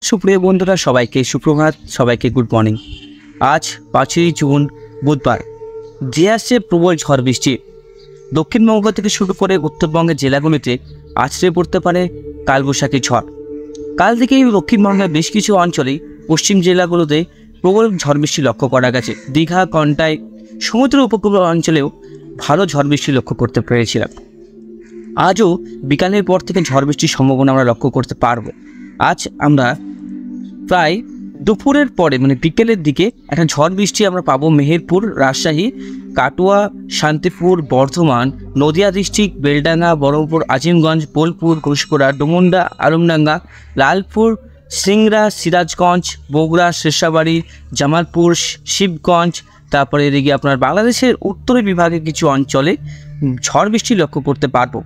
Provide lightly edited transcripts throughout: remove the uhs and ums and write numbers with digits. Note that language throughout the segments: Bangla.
সুপ্রিয় বন্ধুরা সবাইকে সুপ্রভাত, সবাইকে গুড মর্নিং। আজ 5ই জুন বুধবার। যে আসছে প্রবল ঝড় বৃষ্টি। দক্ষিণবঙ্গ থেকে শুরু করে উত্তরবঙ্গের জেলাগুলিতে আছড়ে পড়তে পারে কালবৈশাখী ঝড়। কাল থেকেই দক্ষিণবঙ্গের বেশ কিছু অঞ্চলে পশ্চিম জেলাগুলোতে প্রবল ঝড় বৃষ্টি লক্ষ্য করা গেছে। দীঘা, কন্টাই, সমুদ্র উপকূল অঞ্চলেও ভালো ঝড় বৃষ্টি লক্ষ্য করতে পেরেছিলাম। আজও বিকালের পর থেকে ঝড় বৃষ্টির সম্ভাবনা আমরা লক্ষ্য করতে পারবো। আজ আমরা প্রায় দুপুরের পরে বিকেলের দিকে একটা ঝড় বৃষ্টি আমরা পাবো মেহেরপুর, রাজশাহী, কাটোয়া, শান্তিপুর, বর্ধমান, নদিয়া ডিস্ট্রিক্ট, বেলডাঙ্গা, বহরমপুর, আজিমগঞ্জ, বোলপুর, ঘুষকরা, ডুমুন্ডা, আলমডাঙ্গা, লালপুর, সিংড়া, সিরাজগঞ্জ, বগুড়া, শেরশাবাড়ি, জামালপুর, শিবগঞ্জ। তারপরে এদিকে আপনার বাংলাদেশের উত্তরে বিভাগে কিছু অঞ্চলে ঝড় বৃষ্টি লক্ষ্য করতে পারবো।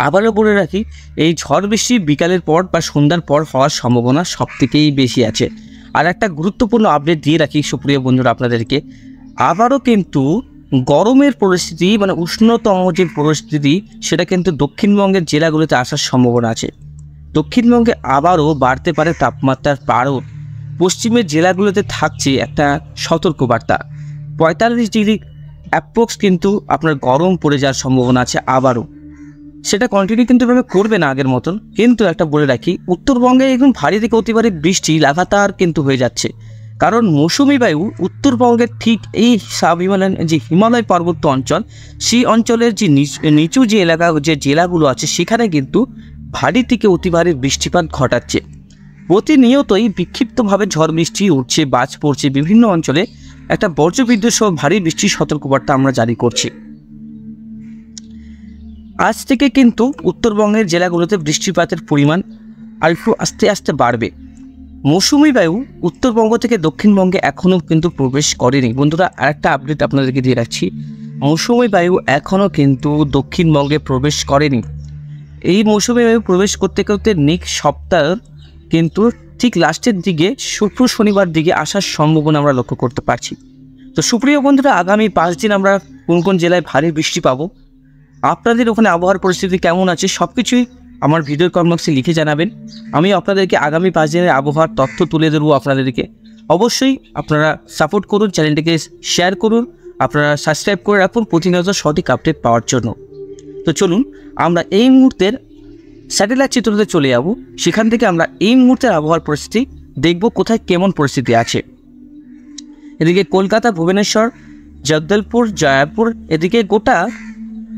আবারও বলে রাখি, এই ঝড় বৃষ্টি বিকালের পর বা সন্ধ্যার পর হওয়ার সম্ভাবনা সবথেকেই বেশি আছে। আর একটা গুরুত্বপূর্ণ আপডেট দিয়ে রাখি সুপ্রিয় বন্ধুরা আপনাদেরকে, আবারও কিন্তু গরমের পরিস্থিতি উষ্ণতম যে পরিস্থিতি সেটা কিন্তু দক্ষিণবঙ্গের জেলাগুলোতে আসার সম্ভাবনা আছে। দক্ষিণবঙ্গে আবারও বাড়তে পারে তাপমাত্রার পারদ। পশ্চিমের জেলাগুলোতে থাকছে একটা সতর্কবার্তা। 45 ডিগ্রি অ্যাপ্রক্স কিন্তু আপনার গরম পড়ে যাওয়ার সম্ভাবনা আছে আবারও। সেটা কন্টিনিউ কিন্তু এভাবে করবে না আগের মতন, কিন্তু একটা বলে রাখি, উত্তরবঙ্গে একদম ভারী থেকে অতি ভারী বৃষ্টি লাগাতার কিন্তু হয়ে যাচ্ছে। কারণ মৌসুমি বায়ু উত্তরবঙ্গের ঠিক এই যে হিমালয় পার্বত্য অঞ্চল, সেই অঞ্চলের যে নিচু যে এলাকা, যে জেলাগুলো আছে সেখানে কিন্তু ভারী থেকে অতি ভারী বৃষ্টিপাত ঘটাচ্ছে। প্রতিনিয়তই বিক্ষিপ্তভাবে ঝড় বৃষ্টি উঠছে, বাজ পড়ছে। বিভিন্ন অঞ্চলে একটা বজ্রবিদ্যুৎ সহ ভারী বৃষ্টির সতর্কবার্তা আমরা জারি করছি। আজ থেকে কিন্তু উত্তরবঙ্গের জেলাগুলোতে বৃষ্টিপাতের পরিমাণ আরেকটু আস্তে আস্তে বাড়বে। মৌসুমি বায়ু উত্তরবঙ্গ থেকে দক্ষিণবঙ্গে এখনও কিন্তু প্রবেশ করেনি। বন্ধুরা, আরেকটা আপডেট আপনাদেরকে দিয়ে রাখছি, মৌসুমি বায়ু এখনও কিন্তু দক্ষিণবঙ্গে প্রবেশ করেনি। এই মৌসুমি বায়ু প্রবেশ করতে করতে নেক্সট সপ্তাহ কিন্তু ঠিক লাস্টের দিকে শুক্র শনিবার দিকে আসার সম্ভাবনা আমরা লক্ষ্য করতে পারছি। তো সুপ্রিয় বন্ধুরা, আগামী 5 দিন আমরা কোন কোন জেলায় ভারী বৃষ্টি পাবো, আপনাদের ওখানে আবহাওয়ার পরিস্থিতি কেমন আছে, সব কিছুই আমার ভিডিওর কমেন্ট বক্সে লিখে জানাবেন। আমি আপনাদেরকে আগামী 5 দিনের আবহাওয়ার তথ্য তুলে দেবো আপনাদেরকে। অবশ্যই আপনারা সাপোর্ট করুন, চ্যানেলটিকে শেয়ার করুন, আপনারা সাবস্ক্রাইব করে রাখুন প্রতিনিয়ত সঠিক আপডেট পাওয়ার জন্য। তো চলুন আমরা এই মুহূর্তের স্যাটেলাইট চিত্রতে চলে যাব, সেখান থেকে আমরা এই মুহূর্তের আবহাওয়ার পরিস্থিতি দেখব কোথায় কেমন পরিস্থিতি আছে। এদিকে কলকাতা, ভুবনেশ্বর, জগদলপুর, জয়পুর, এদিকে গোটা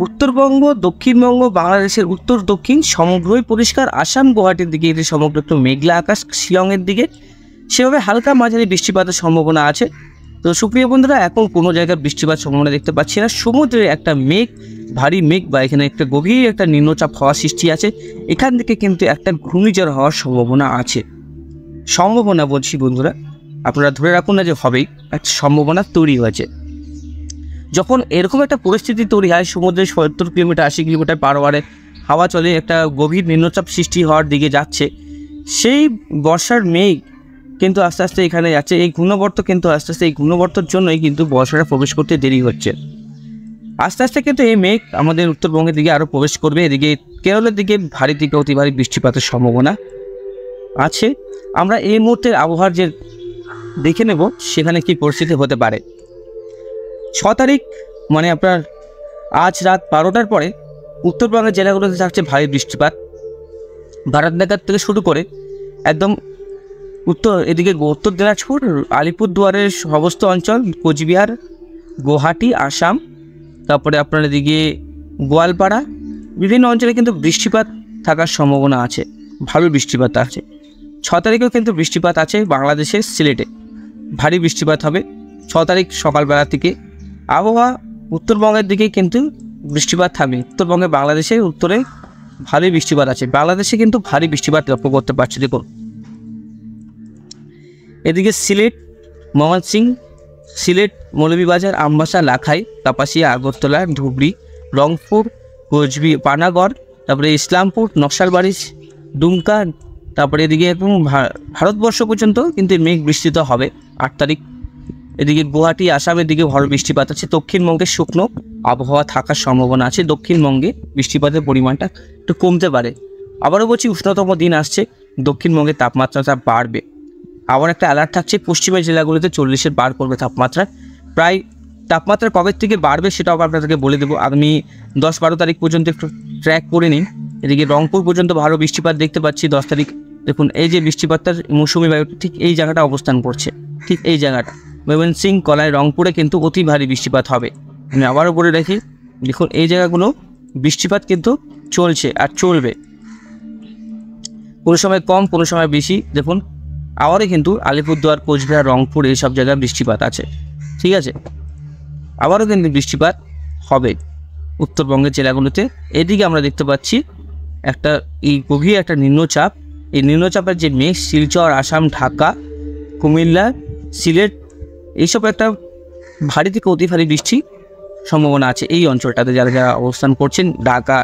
উত্তরবঙ্গ, দক্ষিণবঙ্গ, বাংলাদেশের উত্তর দক্ষিণ সমগ্রই পরিষ্কার। আসাম, গুয়াহাটির দিকে এটি সমগ্র একটু মেঘলা আকাশ, শিলংয়ের দিকে সেভাবে হালকা মাঝারি বৃষ্টিপাতের সম্ভাবনা আছে। তো সুপ্রিয় বন্ধুরা, এখন কোনো জায়গায় বৃষ্টিপাত সম্ভাবনা দেখতে পাচ্ছি না। সমুদ্রে একটা মেঘ, ভারী মেঘ বা এখানে একটা গভীর একটা নিম্নচাপ হওয়া সৃষ্টি আছে। এখান থেকে কিন্তু একটা ঘূর্ণিঝড় হওয়ার সম্ভাবনা আছে। সম্ভাবনা বলছি বন্ধুরা, আপনারা ধরে রাখুন না যে হবেই, একটা সম্ভাবনা তৈরি হয়েছে। যখন এরকম একটা পরিস্থিতি তৈরি হয়, সমুদ্রে 70 কিলোমিটার 80 কিলোমিটার পার আওয়ারে হাওয়া চলে, একটা গভীর নিম্নচাপ সৃষ্টি হওয়ার দিকে যাচ্ছে, সেই বর্ষার মেঘ কিন্তু আস্তে আস্তে এখানে যাচ্ছে। এই ঘূর্ণবর্ত কিন্তু আস্তে আস্তে, এই ঘূর্ণবর্তর জন্যই কিন্তু বর্ষাটা প্রবেশ করতে দেরি হচ্ছে। আস্তে আস্তে কিন্তু এই মেঘ আমাদের উত্তরবঙ্গের দিকে আরও প্রবেশ করবে। এদিকে কেরলের দিকে ভারী থেকে অতি ভারী বৃষ্টিপাতের সম্ভাবনা আছে। আমরা এই মুহূর্তের আবহাওয়ার যে দেখে নেব সেখানে কি পরিস্থিতি হতে পারে। 6 তারিখ আপনার আজ রাত 12টার পরে উত্তরবঙ্গের জেলাগুলোতে থাকছে ভারী বৃষ্টিপাত। বারাণসী থেকে শুরু করে একদম এদিকে উত্তর দিনাজপুর, আলিপুরদুয়ারের সমস্ত অঞ্চল, কোচবিহার, গুয়াহাটি, আসাম, তারপরে আপনার এদিকে গোয়ালপাড়া, বিভিন্ন অঞ্চলে কিন্তু বৃষ্টিপাত থাকার সম্ভাবনা আছে, ভালো বৃষ্টিপাত আছে। 6 তারিখেও কিন্তু বৃষ্টিপাত আছে বাংলাদেশের সিলেটে, ভারী বৃষ্টিপাত হবে 6 তারিখ সকালবেলা থেকে। আবহাওয়া উত্তরবঙ্গের দিকে কিন্তু বৃষ্টিপাত থাকবে। উত্তরবঙ্গে বাংলাদেশের উত্তরে ভারী বৃষ্টিপাত আছে, বাংলাদেশে কিন্তু ভারী বৃষ্টিপাত লক্ষ্য করতে পারছি। দেখুন এদিকে সিলেট, ময়মনসিংহ, সিলেট, মৌলভীবাজার, আমবাসা, লাখাই, কাপাসিয়া, আগরতলা, ধুবড়ি, রংপুর, কোচবিহার, পানাগড়, তারপরে ইসলামপুর, নকশালবাড়ি, দুমকা, তারপরে এদিকে এবং ভারতবর্ষ পর্যন্ত কিন্তু মেঘ বৃষ্টিত হবে 8 তারিখ। এদিকে গুয়াহাটি, আসামের দিকে ভালো বৃষ্টিপাত আছে। দক্ষিণবঙ্গে শুকনো আবহাওয়া থাকার সম্ভাবনা আছে, দক্ষিণবঙ্গে বৃষ্টিপাতের পরিমাণটা একটু কমতে পারে। আবারও বলছি, উষ্ণতম দিন আসছে, দক্ষিণবঙ্গে তাপমাত্রাটা বাড়বে। আবার একটা অ্যালার্ট থাকছে পশ্চিমের জেলাগুলোতে 40-এর পার করবে তাপমাত্রা। প্রায় তাপমাত্রা কবে থেকে বাড়বে সেটাও আপনাদেরকে বলে দেবো। আমি 10-12 তারিখ পর্যন্ত একটু ট্র্যাক করে নিই। এদিকে রংপুর পর্যন্ত ভালো বৃষ্টিপাত দেখতে পাচ্ছি 10 তারিখ। দেখুন এই যে বৃষ্টিপাতটা মৌসুমি বায়ু ঠিক এই জায়গাটা অবস্থান করছে, ঠিক এই জায়গাটা ময়মনসিংহ, কলাই, রংপুরে কিন্তু অতি ভারী বৃষ্টিপাত হবে। আমি আবারও বলে রাখি, দেখুন এই জায়গাগুলো বৃষ্টিপাত কিন্তু চলছে আর চলবে, কোনো সময় কম কোনো সময় বেশি। দেখুন আবারও কিন্তু আলিপুরদুয়ার, কোচবিহার, রংপুর এইসব জায়গায় বৃষ্টিপাত আছে, ঠিক আছে। আবারও কিন্তু বৃষ্টিপাত হবে উত্তরবঙ্গের জেলাগুলোতে। এদিকে আমরা দেখতে পাচ্ছি একটা এই গভীর একটা নিম্নচাপ, এই নিম্নচাপের যে মেঘ শিলচর, আসাম, ঢাকা, কুমিল্লা, সিলেট এইসব একটা ভারী থেকে অতি ভারী বৃষ্টির সম্ভাবনা আছে এই অঞ্চলটাতে যারা যারা অবস্থান করছেন। ঢাকা,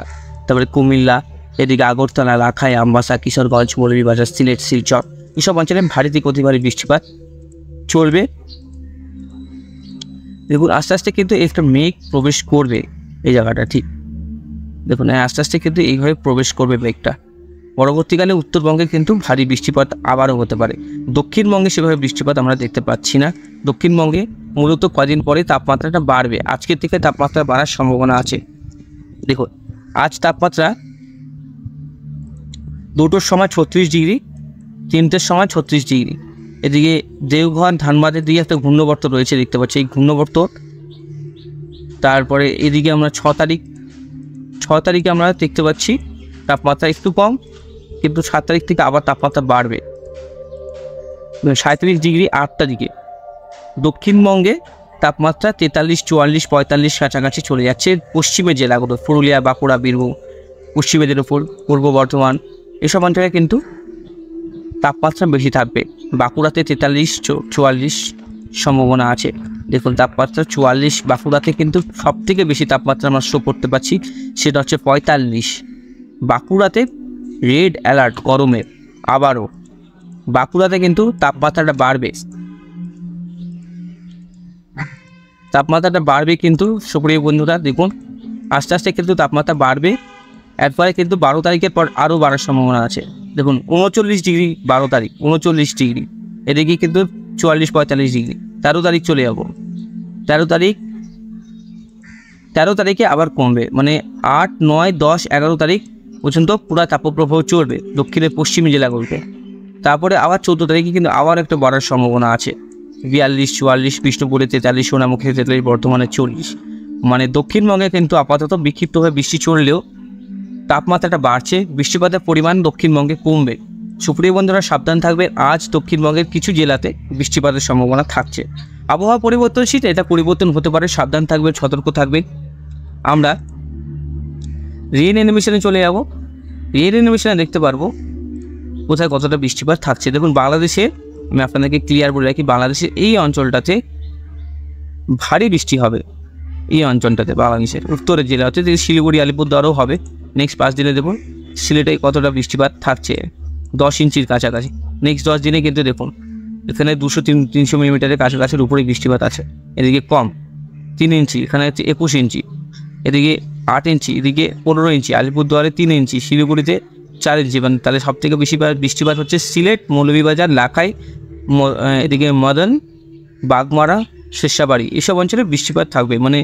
তারপরে কুমিল্লা, এদিকে আগরতলা, লাখাই, আমবাসা, কিশোরগঞ্জ, মৌলভীবাজার, সিলেট, শিলচর এইসব অঞ্চলে ভারী থেকে অতি ভারী বৃষ্টিপাত চলবে। দেখুন আস্তে আস্তে কিন্তু একটা মেঘ প্রবেশ করবে এই জায়গাটা, ঠিক দেখুন আস্তে আস্তে কিন্তু এইভাবে প্রবেশ করবে মেঘটা। পরবর্তীকালে উত্তরবঙ্গে কিন্তু ভারী বৃষ্টিপাত আবারও হতে পারে। দক্ষিণবঙ্গে সেভাবে বৃষ্টিপাত আমরা দেখতে পাচ্ছি না। দক্ষিণবঙ্গে মূলত কদিন পরে তাপমাত্রাটা বাড়বে, আজকের থেকে তাপমাত্রা বাড়ার সম্ভাবনা আছে। দেখুন আজ তাপমাত্রা 2টোর সময় 36 ডিগ্রি, 3টের সময় 36 ডিগ্রি। এদিকে দেওঘর, ধানবাদের দিকে একটা ঘূর্ণবর্ত রয়েছে দেখতে পাচ্ছি, এই ঘূর্ণবর্ত। তারপরে এদিকে আমরা 6 তারিখে আমরা দেখতে পাচ্ছি তাপমাত্রা একটু কম, কিন্তু 7 তারিখ থেকে আবার তাপমাত্রা বাড়বে 37 ডিগ্রি। 8 তারিখে দক্ষিণবঙ্গে তাপমাত্রা 43, 44, 45 কাছাকাছি চলে যাচ্ছে। পশ্চিমের জেলাগুলো পুরুলিয়া, বাঁকুড়া, বীরভূম, পশ্চিম মেদিনীপুর, পূর্ব বর্ধমান এসব অঞ্চলে কিন্তু তাপমাত্রা বেশি থাকবে। বাঁকুড়াতে 43, 44 সম্ভাবনা আছে। দেখুন তাপমাত্রা 44, বাঁকুড়াতে কিন্তু সবথেকে বেশি তাপমাত্রা আমরা শো করতে পারছি, সেটা হচ্ছে 45। বাঁকুড়াতে রেড অ্যালার্ট গরমের, আবারও বাঁকুড়াতে কিন্তু তাপমাত্রাটা বাড়বে, কিন্তু সুপ্রিয় বন্ধুরা দেখুন আস্তে আস্তে কিন্তু তাপমাত্রা বাড়বে। এরপরে কিন্তু 12 তারিখের পর আরও বাড়ার সম্ভাবনা আছে। দেখুন 39 ডিগ্রি 12 তারিখ, 39 ডিগ্রি। এদিকে কিন্তু 44-45 ডিগ্রি। 13 তারিখ চলে যাব, 13 তারিখে আবার কমবে, মানে 8, 9, 10, 11 তারিখ পর্যন্ত পুরো তাপপ্রবাহ চলবে দক্ষিণের পশ্চিমী জেলাগুলোতে। তারপরে আবার 14 তারিখে কিন্তু আবার একটা বাড়ার সম্ভাবনা আছে, 42, 44, বিষ্ণুপুরে 43, সোনামুখী 43, বর্ধমানে 40। মানে দক্ষিণবঙ্গে কিন্তু আপাতত বিক্ষিপ্তভাবে বৃষ্টি চললেও তাপমাত্রাটা বাড়ছে, বৃষ্টিপাতের পরিমাণ দক্ষিণবঙ্গে কমবে। সুপ্রিয় বন্ধুরা সাবধান থাকবে, আজ দক্ষিণবঙ্গের কিছু জেলাতে বৃষ্টিপাতের সম্ভাবনা থাকছে। আবহাওয়া পরিবর্তনশীল, এটা পরিবর্তন হতে পারে, সাবধান থাকবে, সতর্ক থাকবে। আমরা রেইন অ্যানিমেশনে চলে যাব। রেইন অ্যানিমেশনে দেখতে পারবো কোথায় কতটা বৃষ্টিপাত থাকছে। দেখুন বাংলাদেশে, আমি আপনাদেরকে ক্লিয়ার বলে রাখি, বাংলাদেশের এই অঞ্চলটাতে ভারী বৃষ্টি হবে। এই অঞ্চলটাতে বাংলাদেশের উত্তরের জেলা হচ্ছে শিলিগুড়ি, আলিপুরদুয়ারও হবে। নেক্সট 5 দিনে দেখুন সিলেটে কতটা বৃষ্টিপাত থাকছে, 10 ইঞ্চির কাছাকাছি। নেক্সট 10 দিনে কিন্তু দেখুন এখানে 200-300 মিলিমিটারের কাছাকাছির উপরে বৃষ্টিপাত আছে। এদিকে কম 3 ইঞ্চি, এখানে হচ্ছে 21 ইঞ্চি, এদিকে 8 ইঞ্চি, এদিকে 15 ইঞ্চি, আলিপুরদুয়ারে 3 ইঞ্চি, শিলিগুড়িতে 4 ইঞ্চি। মানে তাহলে সবথেকে বেশি বৃষ্টিপাত হচ্ছে সিলেট, মৌলভীবাজার, লাখাই, এদিকে মদন, বাগমারা, শেষাবাড়ি এসব অঞ্চলে বৃষ্টিপাত থাকবে। মানে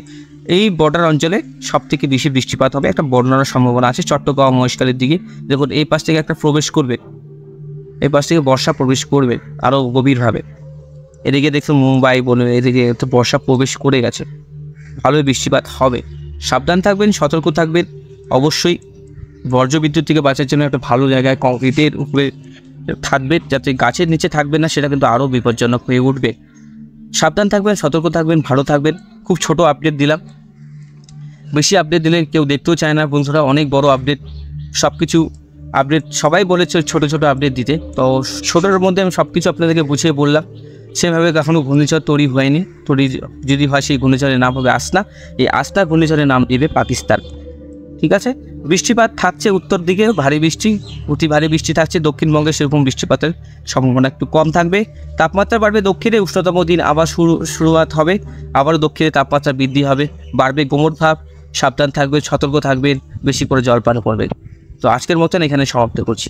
এই বর্ডার অঞ্চলে সবথেকে বেশি বৃষ্টিপাত হবে, একটা বন্যার সম্ভাবনা আছে। চট্টগ্রাম, মহেশখালীর দিকে দেখুন এই পাশ থেকে একটা প্রবেশ করবে, এই পাশ থেকে বর্ষা প্রবেশ করবে আরও গভীরভাবে। এদিকে দেখুন মুম্বাই বলে, এদিকে তো বর্ষা প্রবেশ করে গেছে, ভালোই বৃষ্টিপাত হবে। সাবধান থাকবেন, সতর্ক থাকবেন। অবশ্যই বর্জ্যবিদ্যুৎ থেকে বাঁচার জন্য একটা ভালো জায়গায় কংক্রিটের উপরে থাকবেন, যাতে গাছের নিচে থাকবেন না, সেটা কিন্তু আরও বিপজ্জনক হয়ে উঠবে। সাবধান থাকবেন, সতর্ক থাকবেন, ভালো থাকবেন। খুব ছোট আপডেট দিলাম, বেশি আপডেট দিলে কেউ দেখতেও চায় না বন্ধুরা, অনেক বড় আপডেট। সব কিছু আপডেট সবাই বলেছে ছোট ছোট আপডেট দিতে, তো ছোটোর মধ্যে আমি সব কিছু আপনাদেরকে বুঝিয়ে বললাম। সেভাবে এখনও ঘূর্ণিঝড় তৈরি হয়নি, তৈরি যদি হয় সেই ঘূর্ণিঝড়ের নাম হবে আসনা। এই আসনা ঘূর্ণিঝড়ের নাম দেবে পাকিস্তান, ঠিক আছে। বৃষ্টিপাত থাকছে উত্তর দিকে, ভারী বৃষ্টি, অতি ভারী বৃষ্টি থাকছে। দক্ষিণবঙ্গে সেরকম বৃষ্টিপাতের সম্ভাবনা একটু কম থাকবে। তাপমাত্রা বাড়বে, দক্ষিণে উষ্ণতম দিন আবার শুরুয়াত হবে, আবারও দক্ষিণে তাপমাত্রা বৃদ্ধি হবে, বাড়বে গোমর ভাব। সাবধান থাকবেন, সতর্ক থাকবেন, বেশি করে জল পান করবেন। তো আজকের মতন এখানে সমাপ্ত করছি।